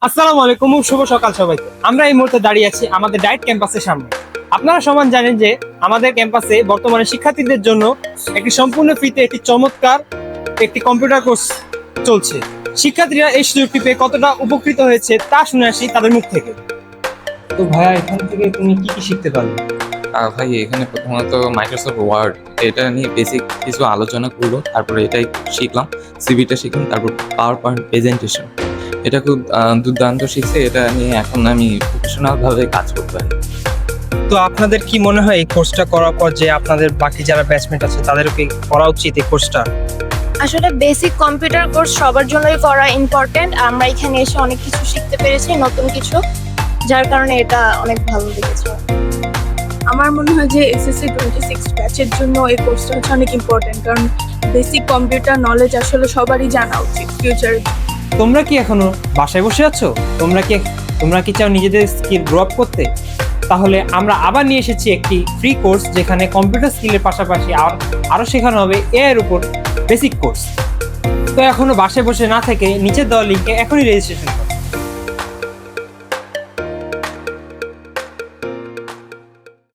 আসসালামু আলাইকুম, শুভ সকাল সবাইকে। আমরা এই মুহূর্তে দাঁড়িয়ে আছি আমাদের ডায়েট ক্যাম্পাসের সামনে। আপনারা সবাই জানেন যে আমাদের ক্যাম্পাসে বর্তমানে শিক্ষার্থীদের জন্য একটি সম্পূর্ণ ফ্রিতে একটি চমৎকার কম্পিউটার কোর্স চলছে। শিক্ষার্থীরা এই সুযোগটি পেয়ে কতটা উপকৃত হয়েছে তা শুনে আসি তাদের মুখ থেকে। তো ভাইয়া, এখান থেকে তুমি কি কি শিখতে পারলে? ভাই এখানে প্রথমত মাইক্রোসফট ওয়ার্ড এটা নিয়ে বেসিক কিছু আলোচনা করলো, তারপরে এটাই শিখলাম, সিভিটা শিখলাম, তারপর পাওয়ার পয়েন্ট প্রেজেন্টেশন এটা খুব দুর্দান্ত শিখছে। এটা নিয়ে এখন আমি প্রফেশনাল ভাবে কাজ করতে পারি। তো আপনাদের কি মনে হয় এই কোর্সটা করার পর যে আপনাদের বাকি যারা ব্যাচমেট আছে তাদেরকে করা উচিত এই কোর্সটা? আসলে বেসিক কম্পিউটার কোর্স সবার জন্যই করা ইম্পর্টেন্ট। আমরা এখানে এসে অনেক কিছু শিখতে পেরেছি, নতুন কিছু, যার কারণে এটা অনেক ভালো লেগেছে। আমার মনে হয় যে এসএসসি 26 ব্যাচের জন্য এই কোর্সটা হচ্ছে অনেক ইম্পর্টেন্ট, কারণ বেসিক কম্পিউটার নলেজ আসলে সবারই জানা উচিত ফিউচারে। তোমরা কি এখনো বাসায় বসে আছো? তোমরা কি চাও নিজেদের স্কিল গ্রো আপ করতে? তাহলে আমরা আবার নিয়ে এসেছি একটি ফ্রি কোর্স, যেখানে কম্পিউটার স্কিলের পাশাপাশি আরও শেখানো হবে এআই এর উপর বেসিক কোর্স। তো এখনো বাসায় বসে না থেকে নিচের দেওয়া লিঙ্কে এখনই রেজিস্ট্রেশন করো।